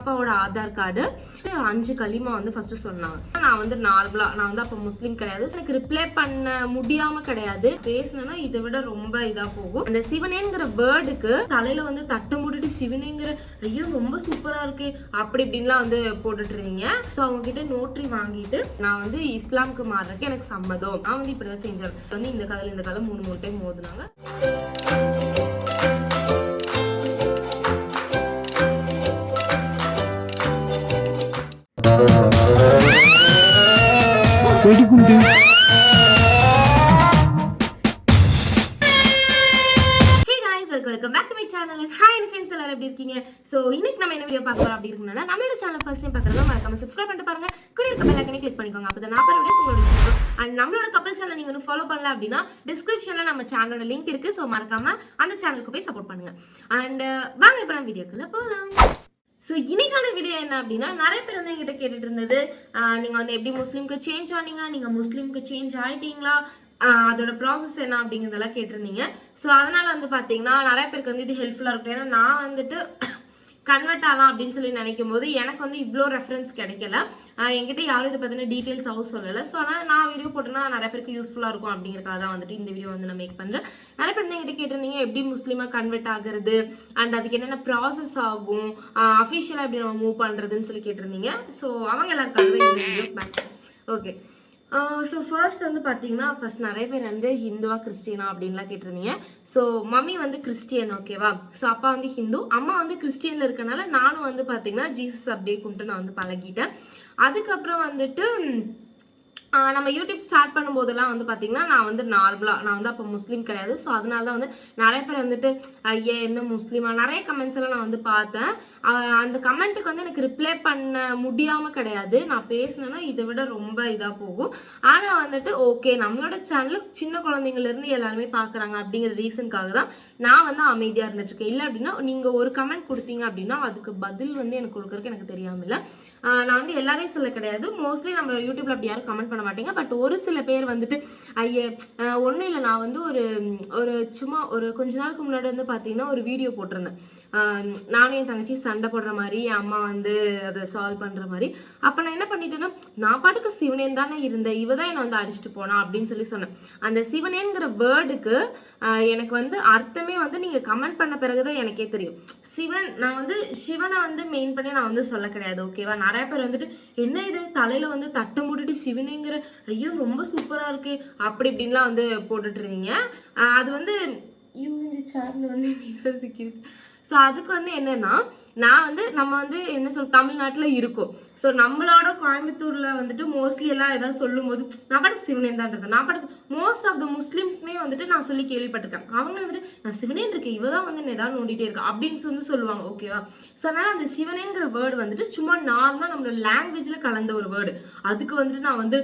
அப்பாவோட ஆதார் கார்டு 5 களிமா வந்து ஃபர்ஸ்ட் சொன்னாங்க. நான் வந்து நார்மலா நான் வந்து அப்போ முஸ்லீம் கிடையாது, எனக்கு ரிப்ளை பண்ண முடியாம கிடையாது, பேசினா இதை விட ரொம்ப இதா போகும். அந்த சிவனேங்கிற வேர்டுக்கு தலையில வந்து தட்டை மூடிட்டு சிவனேங்கிற ஐயோ ரொம்ப சூப்பரா இருக்கு அப்படி இப்படின்லாம் வந்து போட்டுட்டு இருந்தீங்க. ஸோ அவங்க கிட்ட நோட்ரி வாங்கிட்டு நான் வந்து இஸ்லாமுக்கு மாறுறதுக்கு எனக்கு சம்மதம், நான் வந்து இப்படிதான் சேஞ்ச் ஆகும் வந்து இந்த காலம் 3 டைம் மோதுனாங்க. Welcome back to my channel. Hi friends, எல்லாரும் எப்படி இருக்கீங்க? ஸோ இன்னைக்கு நம்ம என்ன வீடியோ பார்க்கலாம் அப்படி இருக்குன்னா, நம்மளோட சேனல் ஃபர்ஸ்ட் டைம் பார்க்குறதா மறக்காம சப்ஸ்கிரைப் பண்ணிட்டு பாருங்க, கூட இருக்க பெல் ஐகானை கிளிக் பண்ணிக்கோங்க. அப்போ தான் நான் போகிற வீடியோஸ் உங்களுக்கு வரும். அண்ட் நம்மளோட கப்பல் சேனல் நீங்கள் வந்து ஃபாலோ பண்ணல அப்படின்னா டிஸ்கிரிப்ஷனில் நம்ம சேனலோட லிங்க் இருக்குது. ஸோ மறக்காம அந்த சேனலுக்கு போய் சப்போர்ட் பண்ணுங்க. அண்ட் வாங்க இப்போ நம்ம வீடியோக்குள்ள போகலாம். ஸோ இன்னைக்கான வீடியோ என்ன அப்படின்னா, நிறைய பேர் வந்து என்கிட்ட கேட்டுட்டு இருந்தது, நீங்கள் வந்து எப்படி முஸ்லீமுக்கு சேஞ்ச் ஆனீங்க, நீங்கள் முஸ்லீமுக்கு சேஞ்ச் ஆகிட்டீங்களா, அதோட ப்ராசஸ் என்ன அப்படிங்கிறதெல்லாம் கேட்டிருந்தீங்க. ஸோ அதனால் வந்து பார்த்தீங்கன்னா நிறைய பேருக்கு வந்து இது ஹெல்ப்ஃபுல்லாக இருக்கும். ஏன்னா நான் வந்துட்டு கன்வெர்ட் ஆகலாம் அப்படின்னு சொல்லி நினைக்கும் போது எனக்கு வந்து இவ்வளோ ரெஃபரன்ஸ் கிடைக்கல, என்கிட்ட யாரும் இதை பற்றின டீட்டெயில்ஸாகவும் சொல்லலை. ஸோ ஆனால் நான் வீடியோ போட்டேன்னா நிறைய பேருக்கு யூஸ்ஃபுல்லாக இருக்கும் அப்படிங்கிறக்காக தான் வந்துட்டு இந்த வீடியோ வந்து நான் மேக் பண்ணுறேன். நிறைய பேர் வந்து என்கிட்ட கேட்டிருந்தீங்க எப்படி முஸ்லீமாக கன்வெர்ட் ஆகுறது அண்ட் அதுக்கு என்னென்ன ப்ராசஸ் ஆகும், அஃபிஷியலாக எப்படி நம்ம மூவ் பண்ணுறதுன்னு சொல்லி கேட்டிருந்தீங்க. ஸோ அவங்க எல்லாருக்காக தான் இந்த video pack. Okay, so first வந்து பார்த்தீங்கன்னா, ஃபர்ஸ்ட் நிறைய பேர் வந்து ஹிந்துவா கிறிஸ்டியனா அப்படின்லாம் கேட்டிருந்தீங்க. ஸோ மம்மி வந்து கிறிஸ்டியன், ஓகேவா. ஸோ அப்பா வந்து ஹிந்து, அம்மா வந்து கிறிஸ்டியனில் இருக்கனால நானும் வந்து பார்த்தீங்கன்னா ஜீசஸ் அப்படியே கும்பிட்டு நான் வந்து பழகிட்டேன். அதுக்கப்புறம் வந்துட்டு நம்ம யூடியூப் ஸ்டார்ட் பண்ணும்போதெல்லாம் வந்து பார்த்தீங்கன்னா நான் வந்து நார்மலாக நான் வந்து அப்போ முஸ்லீம் கிடையாது. ஸோ அதனால தான் வந்து நிறைய பேர் வந்துட்டு ஐயா என்ன முஸ்லீமா நிறைய கமெண்ட்ஸ் எல்லாம் நான் வந்து பார்த்தேன். அந்த கமெண்ட்டுக்கு வந்து எனக்கு ரிப்ளை பண்ண முடியாமல் கிடையாது, நான் பேசினேன்னா இதை விட ரொம்ப இதாக போகும். ஆனால் வந்துட்டு ஓகே நம்மளோட சேனலில் சின்ன குழந்தைங்கள்லேருந்து எல்லாருமே பார்க்குறாங்க அப்படிங்கிற ரீசனுக்காக தான் நான் வந்து அமைதியாக இருந்துட்டுருக்கேன். இல்லை அப்படின்னா நீங்கள் ஒரு கமெண்ட் கொடுத்தீங்க அப்படின்னா அதுக்கு பதில் வந்து எனக்கு கொடுக்குறதுக்கு எனக்கு தெரியாமல் நான் வந்து எல்லாரையும் சொல்ல கிடையாது, மோஸ்ட்லி நம்ம யூடியூப்ல அப்படி யாரும் கமெண்ட் பண்ண மாட்டேங்க. பட் ஒரு சில பேர் வந்துட்டு ஐயே ஒன்றும் இல்லை, நான் வந்து ஒரு சும்மா ஒரு கொஞ்ச நாளுக்கு முன்னாடி வந்து பார்த்தீங்கன்னா ஒரு வீடியோ போட்டிருந்தேன், நானும் என் தங்கச்சி சண்டை போடுற மாதிரி, என் அம்மா வந்து அதை சால்வ் பண்ணுற மாதிரி. அப்போ நான் என்ன பண்ணிட்டேன்னா, நான் பாட்டுக்கு சிவனேன் தானே இருந்தேன், இவ தான் என்னை வந்து அடிச்சுட்டு போனா அப்படின்னு சொல்லி சொன்னேன். அந்த சிவனேங்கிற வேர்டுக்கு எனக்கு வந்து அர்த்தமே வந்து நீங்கள் கமெண்ட் பண்ண பிறகுதான் எனக்கே தெரியும். சிவன், நான் வந்து சிவனை வந்து மெயின் பண்ணி நான் வந்து சொல்ல கிடையாது, ஓகேவா. நிறைய பேர் வந்துட்டு என்ன இது தலையில வந்து தட்டை மூடிட்டு சிவனேங்கிற ஐயோ ரொம்ப சூப்பரா இருக்கு அப்படி இப்படின்லாம் வந்து போட்டுட்டு இருந்தீங்க. அது வந்து இந்த சேனல் வந்து சிக்கிருச்சு. ஸோ அதுக்கு வந்து என்னன்னா, நான் வந்து நம்ம வந்து என்ன சொல் தமிழ்நாட்டில் இருக்கோம். ஸோ நம்மளோட கோயம்புத்தூரில் வந்துட்டு மோஸ்ட்லி எல்லாம் ஏதாவது சொல்லும் போது நான் பாட்டுக்கு சிவனேன் தான் இருந்தேன். நான் பாட்டுக்கு மோஸ்ட் ஆஃப் த முஸ்லீம்ஸ்மே வந்துட்டு நான் சொல்லி கேள்விப்பட்டிருக்கேன். அவங்க வந்துட்டு நான் சிவனேன் இருக்கேன், இவ தான் வந்து ஏதாவது நோண்டிட்டே இருக்கா அப்படின்னு வந்து சொல்லுவாங்க, ஓகேவா. ஸோ அதனால் அந்த சிவனேங்கிற வேர்டு வந்துட்டு சும்மா நார்மலாக நம்மளோட லாங்குவேஜில் கலந்த ஒரு வேர்டு. அதுக்கு வந்துட்டு நான் வந்து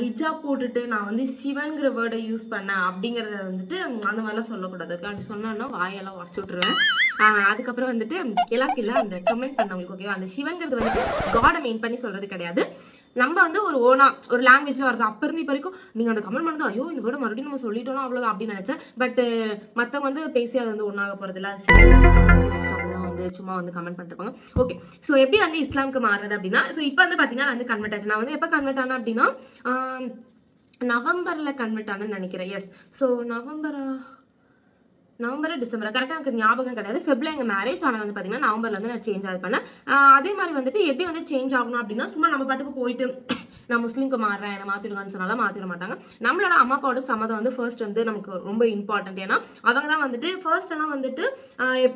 ஹிஜாப் போட்டுட்டு நான் வந்து சிவன்கிற வேர்டை யூஸ் பண்ணேன் அப்படிங்கிறத வந்துட்டு அந்த மாதிரிலாம் சொல்லக்கூடாது. அப்படி சொன்னோன்னா வாயெல்லாம் உடச்சு விட்டுருவேன். அதுக்கப்புறம் வந்துட்டு எல்லாருக்கும் அந்த கமெண்ட் பண்ணவங்களுக்கு ஓகேவா, அந்த சிவன்கிறது வந்து காடை மெயின் பண்ணி சொல்றது கிடையாது. நம்ம வந்து ஒரு ஓனா ஒரு லாங்குவேஜ்ல வருது. அப்ப இருந்து இப்போ வரைக்கும் நீங்க அந்த கமெண்ட் பண்ணது ஐயோ இந்த வேர்டு மறுபடியும் நம்ம சொல்லிட்டோம் அவ்வளவுதான் அப்படின்னு நினைச்சேன். பட் மற்றவங்க வந்து பேசி அது வந்து ஒன்றாக போறது இல்லை, அப்படிதான் வந்து சும்மா வந்து கமெண்ட் பண்ணிருப்பாங்க. ஓகே, ஸோ எப்படி வந்து இஸ்லாமுக்கு மாறுறது அப்படின்னா, ஸோ இப்போ வந்து பார்த்தீங்கன்னா நான் வந்து கன்வெர்ட் ஆகிட்டேன். நான் வந்து எப்போ கன்வெர்ட் ஆனேன் அப்படின்னா நவம்பர்ல கன்வெர்ட் ஆனேன்னு நினைக்கிறேன். எஸ், ஸோ நவம்பர் டிசம்பர் கரெக்டாக எனக்கு ஞாபகம் கிடையாது. ஃபெப்ரவரி எங்கள் மேரேஜ், ஆனால் வந்து பார்த்தீங்கன்னா நவம்பர்ல வந்து நான் சேஞ்ச் ஆகுது பண்ணேன். அதே மாதிரி வந்துட்டு எப்படி வந்து சேஞ்ச் ஆகணும் அப்படின்னா, சும்மா நம்ம பாட்டுக்கு போயிட்டு நான் முஸ்லீம்க்கு மாறுறேன் என்னை மாற்றிடுவான்னு சொன்னாலும் மாற்றிட மாட்டாங்க. நம்மளோட அம்மா அப்பாவோட சம்மதம் வந்து ஃபர்ஸ்ட் வந்து நமக்கு ரொம்ப இம்பார்ட்டன்ட். ஏன்னா அவங்க தான் வந்துட்டு ஃபர்ஸ்ட் எல்லாம் வந்துட்டு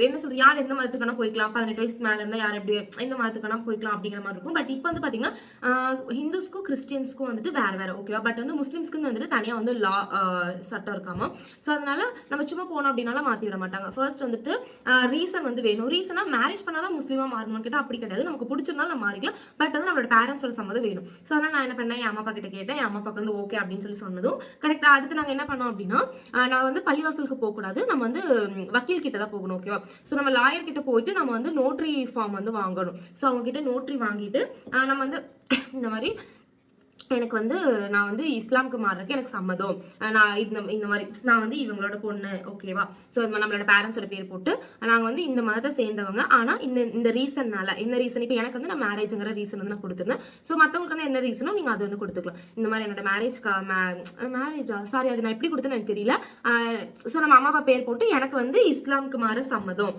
என்ன சொல்றது, யார் எந்த மதத்துக்கான போய்க்கலாம், 18 வயசு மேலே இருந்தால் யார் எப்படி எந்த மதத்துக்கான போய்க்கலாம் அப்படிங்கிற மாதிரி இருக்கும். பட் இப்போ வந்து பார்த்தீங்கன்னா ஹிந்துஸ்க்கும் கிறிஸ்டியன்ஸ்க்கும் வந்துட்டு வேறு வேறு, ஓகேவா. பட் வந்து முஸ்லீம்ஸ்க்கு வந்துட்டு தனியாக வந்து லா சட்டம் இருக்காமா. ஸோ அதனால நம்ம சும்மா போனோம் அப்படின்னால மாற்றி விட மாட்டாங்க. ஃபர்ஸ்ட் வந்துட்டு ரீசன் வந்து வேணும். ரீசனாக மேரேஜ் பண்ணாதான் முஸ்லீமாக மாறணும்னு கேட்டால் அப்படி கிடையாது, நமக்கு பிடிச்சிருந்தாலும் நம்ம மாறிக்கலாம். பட் வந்து நம்மளோட பேரண்ட்ஸோட சம்மதம் வேணும். ஸோ அதனால் நான் என்ன பண்ணேன், என் அம்மா அப்பா கிட்ட கேட்டேன். என் அம்மா அப்பாக்கு வந்து ஓகே அப்படின்னு சொல்லி சொன்னதும் கரெக்டாக அடுத்து நாங்கள் என்ன பண்ணோம் அப்படின்னா, நான் வந்து பள்ளிவாசலுக்கு போகக்கூடாது, நம்ம வந்து வக்கீல் கிட்ட தான் போகணும், ஓகேவா. ஸோ நம்ம லாயர் கிட்ட போயிட்டு நம்ம வந்து நோட்ரி ஃபார்ம் வந்து வாங்கணும். ஸோ அவங்க கிட்ட நோட்ரி வாங்கிட்டு நம்ம வந்து இந்த மாதிரி எனக்கு வந்து நான் வந்து இஸ்லாமுக்கு மாறுறதுக்கு எனக்கு சம்மதம், நான் இந்த மாதிரி நான் வந்து இவங்களோட பொண்ணு, ஓகேவா? ஸோ நம்மளோட பேரண்ட்ஸோட பேர் போட்டு நாங்கள் வந்து இந்த மதத்தை சேர்ந்தவங்க, ஆனால் இந்த ரீசன்னால என்ன ரீசன், இப்போ எனக்கு வந்து நான் மேரேஜுங்கிற ரீசன் வந்து நான் கொடுத்துருந்தேன். ஸோ மற்றவங்களுக்கு வந்து என்ன ரீசனோ நீங்கள் அது வந்து கொடுத்துக்கலாம். இந்த மாதிரி என்னோட மேரேஜா சாரி அது நான் எப்படி கொடுத்தேன்னு எனக்கு தெரியல. ஸோ நம்ம அம்மா அப்பா பேர் போட்டு எனக்கு வந்து இஸ்லாமுக்கு மாற சம்மதம்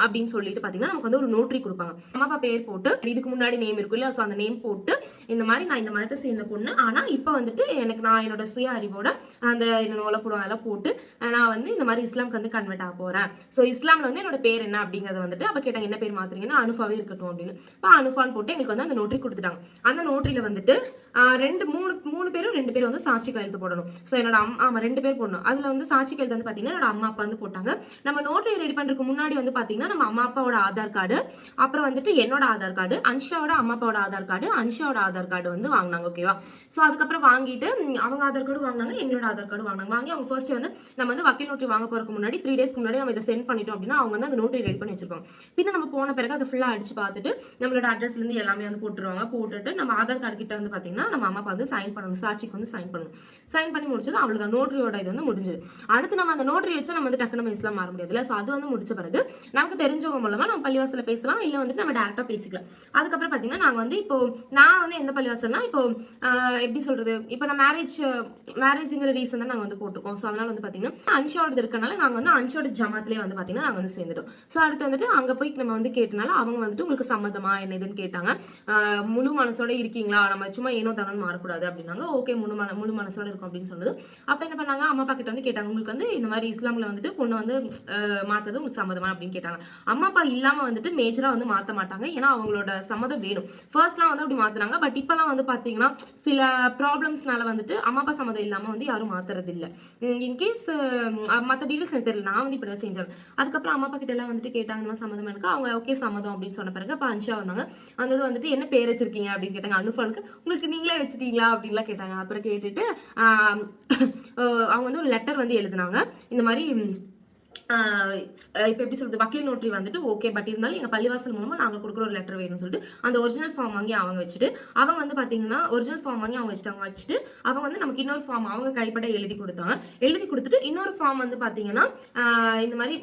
அப்படின்னு சொல்லிட்டு பார்த்தீங்கன்னா நமக்கு வந்து ஒரு நோட்டரி கொடுப்பாங்க. அம்மா அப்பா பேர் போட்டு இதுக்கு முன்னாடி நேம் இருக்கும் இல்லையா, ஸோ அந்த நேம் போட்டு இந்த மாதிரி நான் இந்த மதத்தை சேர்ந்த பொண்ணு, ஆனால் இப்போ வந்துட்டு நான் என்னோட சுய அறிவோட அந்த என்னோட உலப்படம் அதெல்லாம் போட்டு நான் வந்து இந்த மாதிரி இஸ்லாமுக்கு வந்து கன்வெர்ட் ஆக போகிறேன். ஸோ இஸ்லாமில் வந்து என்னோட பேர் என்ன அப்படிங்கிறத வந்துட்டு அப்போ கேட்டாங்க என்ன பேர் மாத்துறீங்கன்னா அனுஃபாவே இருக்கட்டும் அப்படின்னு. இப்போ அனுஃபான்னு போட்டு எங்களுக்கு வந்து அந்த நோட்டரி கொடுத்துட்டாங்க. அந்த நோட்டரியில் வந்துட்டு மூணு பேரும் 2 பேரும் வந்து சாட்சி கையெழுத்து போடணும். ஸோ என்னோட ஆமாம் 2 பேர் போடணும். அதில் வந்து சாட்சி கையெழுத்து வந்து பார்த்தீங்கன்னா என்னோட அம்மா அப்பா வந்து போட்டாங்க. நம்ம நோட்டரி ரெடி பண்ணுறதுக்கு முன்னாடி வந்து பார்த்தீங்கன்னா நம்ம அம்மா அப்பாவோட ஆதார் கார்டு, அப்புறம் வந்துட்டு என்னோட ஆதார் கார்டு, அன்ஷாவோட அம்மா அப்பாவோட ஆதார் கார்டு, அன்ஷாவோட ஆதார் கார்டு வந்து வாங்கினாங்க, ஓகேவா? ஸோ அதுக்கப்புறம் வாங்கிட்டு அவங்க ஆதார் கார்டு வாங்கினாங்க, எங்களோட ஆதார் கார்டு வாங்கினாங்க. வாங்கி அவங்க ஃபர்ஸ்ட் வந்து நம்ம வந்து வக்கீல் நோட்டரி வாங்க போறதுக்கு முன்னாடி 3 டேஸ்க்கு முன்னாடி நம்ம இதை சென்ட் பண்ணிட்டோம் அப்படின்னா அவங்க வந்து அந்த நோட்டரி ரெடி பண்ணி வச்சிருப்பாங்க. பின்ன நம்ம போன பிறகு அதை ஃபுல்லாக அடிச்சு பார்த்துட்டு நம்மளோட அட்ரஸ்லேருந்து எல்லாமே வந்து போட்டுருவாங்க. போட்டுட்டு நம்ம ஆதார் கார்டு கிட்ட வந்து பார்த்தீங்கன்னா நம்ம அம்மா அப்பா வந்து சைன் பண்ணணும், சாட்சிக்கு வந்து சைன் பண்ணணும். சைன் பண்ணி முடிச்சது அவ்வளோதான், நோட்டரியோட இது வந்து முடிஞ்சது. அடுத்து நம்ம அந்த நோட்டரி வச்சு நம்ம வந்து டக்கு நம்ம இஸ்லாம் மாற முடியாதுல்ல. ஸோ அது வந்து முடிச்ச பிறகு நமக்கு தெரிஞ்சவங்க மூலமா நம்ம பள்ளிவாசல பேசலாம், இல்லை வந்துட்டு நம்ம டேரக்டாக பேசிக்கலாம். அதுக்கப்புறம் பார்த்தீங்கன்னா நாங்கள் வந்து இப்போ நான் வந்து எந்த பள்ளிவாசல்னா இப்போ எப்படி சொல்றது, இப்போ நான் மேரேஜுங்கிற ரீசன் தான் நாங்கள் வந்து போட்டிருக்கோம். ஸோ அதனால வந்து பார்த்தீங்கன்னா அன்ஷோட இருக்கனால நாங்கள் வந்து அன்ஷோட ஜமாத்திலே வந்து பார்த்தீங்கன்னா நாங்கள் வந்து சேர்ந்துட்டோம். ஸோ அடுத்து வந்துட்டு அங்கே போய் நம்ம வந்து கேட்டனால அவங்க வந்துட்டு உங்களுக்கு சம்மதமா என்ன இதுன்னு கேட்டாங்க. முழு மனசோட இருக்கீங்களா, நம்ம சும்மா ஏனோ தானோன்னு மாறக்கூடாது அப்படின்னாங்க. ஓகே முழு மனசோட இருக்கும் அப்படின்னு சொன்னது. அப்போ என்ன பண்ணாங்க, அம்மா அப்பா கிட்ட வந்து கேட்டாங்க உங்களுக்கு வந்து இந்த மாதிரி இஸ்லாமில் வந்துட்டு பொண்ணு வந்து மாற்றது உங்களுக்கு சம்மதமா அப்படின்னு கேட்டாங்க. அம்மா அப்பா இல்லாமல் வந்துட்டு மேஜராக வந்து மாற்ற மாட்டாங்க, ஏன்னா அவங்களோட சம்மதம் வேணும். ஃபர்ஸ்ட்லாம் வந்து அப்படி மாற்றுறாங்க, பட் இப்போலாம் வந்து பார்த்தீங்கன்னா சில ப்ராப்ளம்ஸ்னால வந்துட்டு அம்மா அப்பா சம்மதம் இல்லாமல் வந்து யாரும் மாற்றுறது இல்லை. இன்கேஸ் மற்ற டீட்டெயில்ஸ் எனக்கு தெரியல, நான் வந்து இப்படி தான் சேஞ்ச் ஆகும். அதுக்கப்புறம் அம்மா அப்பா கிட்ட எல்லாம் வந்துட்டு கேட்டாங்க இந்த சம்மதம் எனக்கு, அவங்க ஓகே சம்மதம் அப்படின்னு சொன்ன பிறகு அப்போ அன்ஷா வந்தாங்க. வந்தது வந்துட்டு என்ன பேர் வச்சிருக்கீங்க அப்படின்னு கேட்டாங்க. அனுஃபானுக்கு உங்களுக்கு நீங்களே வச்சுட்டீங்களா அப்படின்லாம் கேட்டாங்க. அப்புறம் கேட்டுட்டு அவங்க வந்து ஒரு லெட்டர் வந்து எழுதினாங்க. இந்த மாதிரி இப்போ எப்படி சொல்றது, வக்கீல் நோட்டரி வந்துட்டு ஓகே, பட் இருந்தாலும் எங்கள் பள்ளிவாசல் மூலமாக நாங்கள் கொடுக்குற ஒரு லெட்டர் வேணும்னு சொல்லிட்டு அந்த ஒரிஜினல் ஃபார்ம் வாங்கி அவங்க வச்சுட்டு அவங்க வந்து பார்த்தீங்கன்னா ஒரிஜினல் ஃபார்ம் வாங்கி அவங்க வச்சுட்டு அவங்க வந்து நமக்கு இன்னொரு ஃபார்ம் அவங்க கைப்பட எழுதி கொடுத்தாங்க. எழுதி கொடுத்துட்டு இன்னொரு ஃபார்ம் வந்து பார்த்தீங்கன்னா இந்த மாதிரி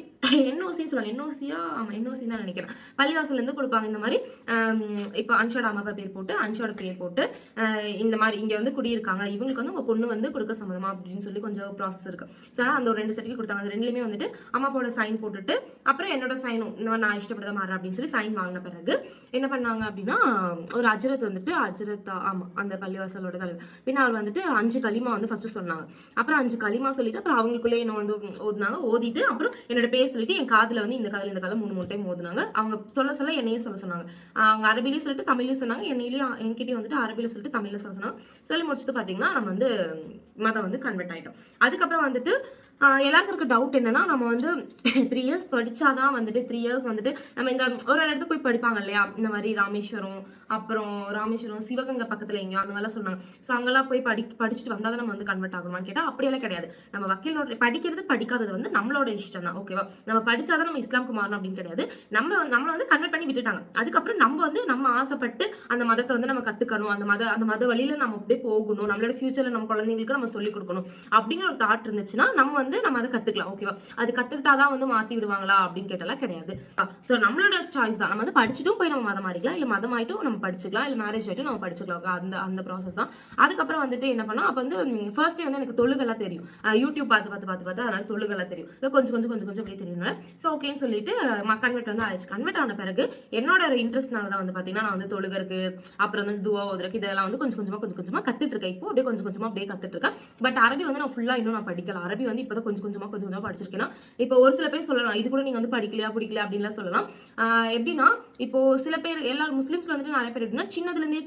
என்ஓசின்னு சொல்லுவாங்க, என்ஓசியா ஆமாம் என்ஓசி தான் நினைக்கிறேன், பள்ளிவாசல்லேருந்து கொடுப்பாங்க. இந்த மாதிரி இப்போ அன்ஷோட அம்மா அப்பா பேர் போட்டு அன்ஷோட பேர் போட்டு இந்த மாதிரி இங்கே வந்து குடியிருக்காங்க, இவங்களுக்கு வந்து உங்கள் பொண்ணு வந்து கொடுக்க சம்மதமா அப்படின்னு சொல்லி கொஞ்சம் ப்ராசஸ் இருக்குது. ஸோ ஆனால் அந்த ஒரு 2 சர்டிஃபிகேட் கொடுத்தாங்க. அது ரெண்டுலேயுமே வந்துட்டு அம்மா அப்பாவோட சைன் போட்டுட்டு அப்புறம் என்னோட சைனும் இந்த மாதிரி நான் இஷ்டப்பட்டதை மாறேன் அப்படின்னு சொல்லி சைன் வாங்கின பிறகு என்ன பண்ணாங்க அப்படின்னா ஒரு அஜரத் வந்துட்டு ஆமாம் அந்த பள்ளிவாசலோட தலைவர் பின்ன அவர் வந்துட்டு 5 களிமா வந்து ஃபர்ஸ்ட் சொன்னாங்க. அப்புறம் 5 களிமா சொல்லிட்டு அப்புறம் அவங்களுக்குள்ளே என்ன வந்து ஓதுனாங்க. ஓதிட்டு அப்புறம் என்னோட பேர் சொல்லிட்டு என் காதில் வந்து இந்த காதில் 3 டைம் ஓதுனாங்க. அவங்க சொல்ல என்னையும் சொல்ல சொன்னாங்க. அவங்க அரபிலையும் சொல்லிட்டு தமிழ்லையும் சொன்னாங்க, என்கிட்டயும் வந்துட்டு அரபியில் சொல்லிட்டு தமிழில் சொல்ல சொன்னாங்க. சொல்லி முடிச்சுட்டு பார்த்தீங்கன்னா நம்ம வந்து மதம் வந்து கன்வெர்ட் ஆகிட்டோம். அதுக்கப்புறம் வந்துட்டு எல்லாருக்கும் இருக்க டவுட் என்னன்னா நம்ம வந்து 3 இயர்ஸ் படிச்சாதான் வந்துட்டு 3 இயர்ஸ் வந்துட்டு நம்ம இந்த ஒரு இடத்துக்கு போய் படிப்பாங்க இல்லையா, இந்த மாதிரி ராமேஸ்வரம் சிவகங்கை பக்கத்துல எங்கேயோ அந்த மாதிரிலாம் சொன்னாங்க. ஸோ அங்கெல்லாம் போய் படிச்சுட்டு வந்தால் தான் நம்ம வந்து கன்வெர்ட் ஆகணுமான்னு கேட்டால் அப்படியெல்லாம் கிடையாது. நம்ம வக்கீல் நோட்டரி படிக்கிறது படிக்காதது வந்து நம்மளோட இஷ்டம் தான், ஓகேவா? நம்ம படிச்சாதான் நம்ம இஸ்லாமுக்கு மாறணும் அப்படின்னு கிடையாது. நம்மளை வந்து கன்வெர்ட் பண்ணி விட்டுட்டாங்க. அதுக்கப்புறம் நம்ம ஆசைப்பட்டு அந்த மதத்தை வந்து நம்ம கத்துக்கணும், அந்த மத வழியில நம்ம அப்படியே போகணும், நம்மளோட ஃபியூச்சர்ல நம்ம குழந்தைங்களுக்கு நம்ம சொல்லிக் கொடுக்கணும் அப்படிங்கிற ஒரு தாட் இருந்துச்சுன்னா நம்ம அதை கத்துக்கலாம், ஓகேவா? அது கத்துக்கிட்டாதான் வந்து மாத்தி விடுவாங்களா அப்படின்னு கேட்டாலாம் கிடையாது. ஸோ நம்மளோட சாய்ஸ் தான். நம்ம வந்து படிச்சுட்டும் போய் நம்ம மதம் மாறிக்கலாம், இல்லை மதம் ஆயிட்டும் நம்ம படிச்சுக்கலாம், இல்லை மேரேஜ் ஆயிட்டும் நம்ம படிச்சுக்கலாம். அந்த ப்ராசஸ் தான். அதுக்கப்புறம் வந்துட்டு என்ன பண்ணோம், அப்போ வந்து ஃபர்ஸ்ட் வந்து எனக்கு தொழுகெல்லாம் தெரியும், யூடியூப் பார்த்து அதனால தொழுகெல்லாம் தெரியும், இல்லை கொஞ்சம் அப்படியே தெரியுங்க. ஸோ ஓகேன்னு சொல்லிட்டு கன்வெர்ட் வந்து ஆயிடுச்சு. கன்வெர்ட் ஆன பிறகு என்னோட ஒரு இன்ட்ரெஸ்ட்னால தான் வந்து பார்த்தீங்கன்னா நான் வந்து தொழுகருக்கு அப்புறம் வந்து துவா ஓதுறக்கு இதெல்லாம் வந்து கொஞ்சம் கொஞ்சமா கத்துட்டு இருக்கேன். இப்போ அப்படியே கொஞ்சம் அப்படியே கத்துட்டு இருக்கேன். பட் அரபி வந்து நான் ஃபுல்லா இன்னும் நான் படிக்கல. அரபி வந்து இப்போ கொஞ்சம் கொஞ்சமா படிச்சிருக்கேன்னா இப்போ ஒரு சில பேர் சொல்லலாம் இது கூட நீங்க வந்து படிக்கலையா பிடிக்கல அப்படின்லாம் சொல்லலாம். எப்படின்னா இப்போ சில பேர் எல்லாரும் முஸ்லிம்ஸ்ல வந்துட்டு நிறைய பேர் எப்படின்னா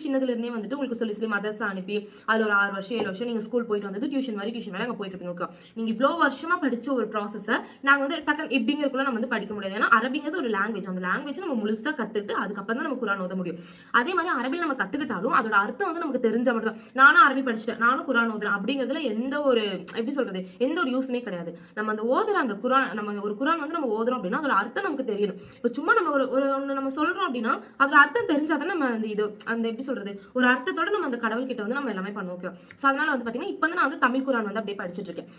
சின்னதுல இருந்தே வந்துட்டு உங்களுக்கு சொல்லி மதரசா அனுப்பி அதுல ஒரு 6 வருஷம் 7 வருஷம் நீங்க ஸ்கூல் போயிட்டு வந்து டியூஷன் வேலை அங்கே போயிட்டு இருப்பீங்க. ஓகே, நீங்க இவ்வளவு வருஷமா படிச்ச ஒரு ப்ராசஸை நாங்க வந்து டக்கு இப்படிங்கிறதுக்குள்ள நம்ம வந்து படிக்க முடியாது. ஏன்னா அரபிங்கிறது ஒரு லாங்குவேஜ், அந்த லாங்குவேஜ் நம்ம முழுசா கத்துட்டு அதுக்கப்புறம் தான் நம்ம குரான் ஓத முடியும். அதே மாதிரி அரபியில் நம்ம கத்துக்கிட்டாலும் அதோட அர்த்தம் வந்து நமக்கு தெரிஞ்ச மட்டும் தான். நானும் அரபி படிச்சுட்டேன், நானும் குரான் ஓதுறேன் அப்படிங்கிறதுல எந்த ஒரு எப்படி சொல்றது எந்த ஒரு யூஸ்மே கிடையாது. நம்ம அந்த ஓதுற அந்த குரான், நம்ம ஒரு குரான் வந்து நம்ம ஓதுறோம் அப்படின்னா அதோட அர்த்தம் நமக்கு தெரியணும். இப்போ சும்மா நம்ம ஒரு ஒரு ஒண்ணு நம்ம சொல்றோம் அப்படின்னா அதோட அர்த்தம் தெரிஞ்சாதான் நம்ம அந்த இது அந்த எப்படி சொல்றது ஒரு அர்த்தத்தோட நம்ம அந்த கடவுள் கிட்ட வந்து நம்ம எல்லாமே பண்ணுவோம். ஓகே, ஸோ அதனால வந்து பாத்தீங்கன்னா இப்போ வந்து நான் வந்து தமிழ் குரான் வந்து அப்படியே படிச்சுட்டு இருக்கேன்.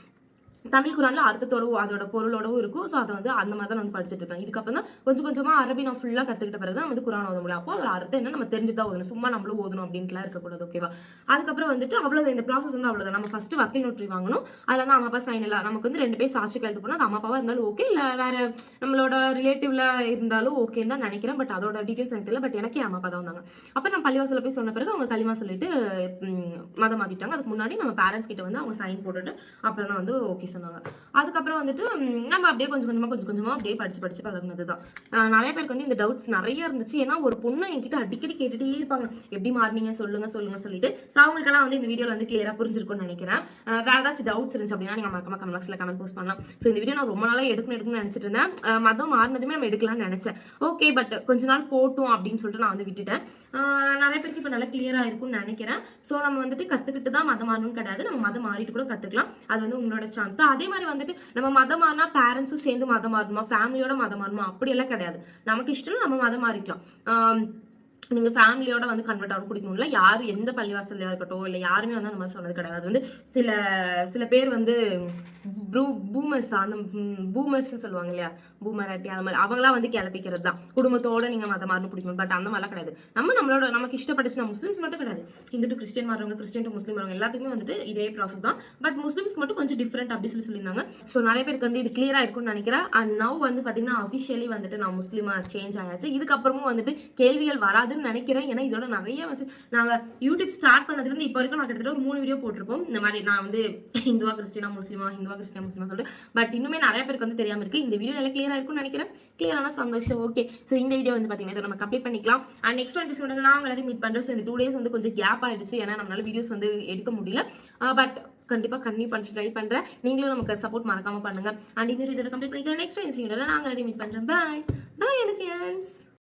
தமிழ் குரான்ல அர்த்தத்தோடவும் அதோட பொருளோடவும் இருக்கும். ஸோ அதை வந்து அந்த மாதிரி தான் வந்து படிச்சுட்டு இருக்கேன். இதுக்கப்புறம் தான் கொஞ்சம் கொஞ்சமாக அரபி நான் ஃபுல்லாக கற்றுக்கிட்ட பிறகு தான் வந்து குரான் ஓத முடியும். அப்போ அதோட அர்த்தம் என்ன நம்ம தெரிஞ்சு தான் ஓதணும். சும்மா நம்மளும் ஓதணும் அப்படின்ட்டுலாம் இருக்கக்கூடாது. ஓகேவா? அதுக்கப்புறம் வந்துட்டு அவ்வளோதான், இந்த ப்ராசஸ் வந்து அவ்வளோதான். நம்ம ஃபர்ஸ்ட் வக்கீல் நோட்டரி வாங்கணும். அதில் வந்து அம்மா அப்பா சைன் இல்லை, நமக்கு வந்து 2 பேர் சாட்சி கையெழுத்து போனால் அது அம்மா அப்பாவாக இருந்தாலும் ஓகே, இல்லை வேற நம்மளோட ரிலேட்டிவ்ல இருந்தாலும் ஓகேன்னு தான் நினைக்கிறேன். பட் அதோட டீட்டெயில்ஸ் எனக்கு தெரியல. பட் எனக்கே அம்மா அப்பா தான் வந்தாங்க. அப்போ நான் பள்ளிவாசலில் போய் சொன்ன பிறகு அவங்க களிமா சொல்லிட்டு மதம் மாற்றிட்டாங்க. அதுக்கு முன்னாடி நம்ம பேரண்ட்ஸ் கிட்ட வந்து அவங்க சைன் போட்டுட்டு அப்போ தான் வந்து ஓகே சொன்னாங்க. அதுக்கப்புறம் வந்துட்டு நம்ம அப்படியே கொஞ்சம் கொஞ்சமாக அப்படியே படிச்சு பழகுனது தான். நிறைய பேருக்கு வந்து இந்த டவுட்ஸ் நிறைய இருந்துச்சு. ஏன்னா ஒரு பொண்ணு என்கிட்ட அடிக்கடி கேட்டுட்டே இருப்பாங்க, எப்படி மாறினீங்க சொல்லுங்க சொல்லிட்டு. ஸோ அவங்களுக்கெல்லாம் வந்து இந்த வீடியோவில் வந்து கிளியராக புரிஞ்சிருக்கும்னு நினைக்கிறேன். வேற ஏதாச்சும் டவுட்ஸ் இருந்துச்சு அப்படின்னா நீங்கள் மறக்காம கமெண்ட் பாக்ஸில் கமெண்ட் போஸ்ட் பண்ணலாம். ஸோ இந்த வீடியோ நான் ரொம்ப நாளாக எடுக்கணும்னு நினச்சிட்டு இருந்தேன். மதம் மாறினதுமே நம்ம எடுக்கலாம்னு நினச்சேன். ஓகே, பட் கொஞ்ச நாள் போட்டும் அப்படின்னு சொல்லிட்டு நான் வந்து விட்டுட்டேன். நிறைய பேருக்கு இப்போ நல்லா கிளியராக இருக்கும்னு நினைக்கிறேன். ஸோ நம்ம வந்துட்டு கற்றுக்கிட்டு தான் மதம் மாறணும்னு கிடையாது, நம்ம மதம் மாறிட்டு கூட கற்றுக்கலாம். அது வந்து உங்களோட சான்ஸ் தான். அதே மாதிரி வந்துட்டு நம்ம மதம் மாறினா பேரண்ட்ஸும் சேர்ந்து மதம் மாறணுமா, ஃபேமிலியோட மதம் மாறணுமா அப்படியெல்லாம் கிடையாது. நமக்கு இஷ்டம் நம்ம மதம் மாறிக்கலாம். நீங்க ஃபேமிலியோட வந்து கன்வெர்ட் ஆக பிடிக்கணும்ல, யாரும் எந்த பள்ளிவாசல்லையா இருக்கட்டும் இல்லை யாருமே வந்து அந்த மாதிரி சொன்னது கிடையாது. அது வந்து சில பேர் வந்து பூமர்ஸ் அந்த பூமர்ஸ்ன்னு சொல்லுவாங்க இல்லையா, பூமராட்டி அந்த மாதிரி அவங்களாம் வந்து கிளப்பிக்கிறது தான். குடும்பத்தோட நீங்க மதம் மாறணும் பிடிக்கணும். பட் அந்த மாதிரிலாம் கிடையாது. நம்மளோட நமக்கு இஷ்டப்பட்டுச்சு. நான் முஸ்லிம்ஸ் மட்டும் கிடையாது, இந்து டு கிறிஸ்டியன் மாறவங்க, கிறிஸ்டியன் டு முஸ்லீம் வரவங்க எல்லாத்துக்குமே வந்துட்டு இதே ப்ராசஸ் தான். பட் முஸ்லிம்ஸ்க்கு மட்டும் கொஞ்சம் டிஃப்ரெண்ட் அப்படி சொல்லியிருந்தாங்க. ஸோ நிறைய பேருக்கு வந்து இது கிளியரா இருக்கும்னு நினைக்கிறேன். அண்ட் நவ் வந்து பாத்தீங்கன்னா அஃபிஷியலி வந்துட்டு நான் முஸ்லீமா சேஞ்ச் ஆயாச்சு. இதுக்கப்புறமும் வந்துட்டு கேள்விகள் வராதுன்னு நினைக்கிறேன். ஏன்னா இதோட நிறைய நாங்க யூடியூப் ஸ்டார்ட் பண்ணதுலேருந்து இப்போ வரைக்கும் நான் கிட்டத்தட்ட ஒரு 3 வீடியோ போட்டிருப்போம். இந்த மாதிரி நான் வந்து ஹிந்துவா கிறிஸ்டினா முஸ்லீமா சொல்லிட்டு. பட் இன்னுமே நிறைய பேருக்கு வந்து தெரியாம இருக்கு. இந்த வீடியோ எல்லாம் கிளியரா இருக்கும்னு நினைக்கிறேன். கிளியரான சந்தோஷம். ஓகே, ஸோ இந்த வீடியோ வந்து பாத்தீங்கன்னா இதை நம்ம கம்ப்ளீட் பண்ணிக்கலாம். அண்ட் நெக்ஸ்ட் வந்து நான் எல்லாத்தையும் மீட் பண்றேன். ஸோ இந்த 2 days வந்து கொஞ்சம் கேப் ஆயிடுச்சு. ஏன்னா நம்மளால வீடியோஸ் வந்து எடுக்க முடியல. பட் கண்டிப்பா கன்டினியூ பண்ணி ட்ரை பண்றேன். நீங்களும் நமக்கு சப்போர்ட் மறக்காம பண்ணுங்க. அண்ட் இந்த வீடியோ கம்ப்ளீட் பண்ணிக்கலாம். நெக்ஸ்ட் வீடியோல நான் எல்லாத்தையும் மீட் பண்றேன். பாய் பாய் ஃப்ரெண்ட்ஸ்.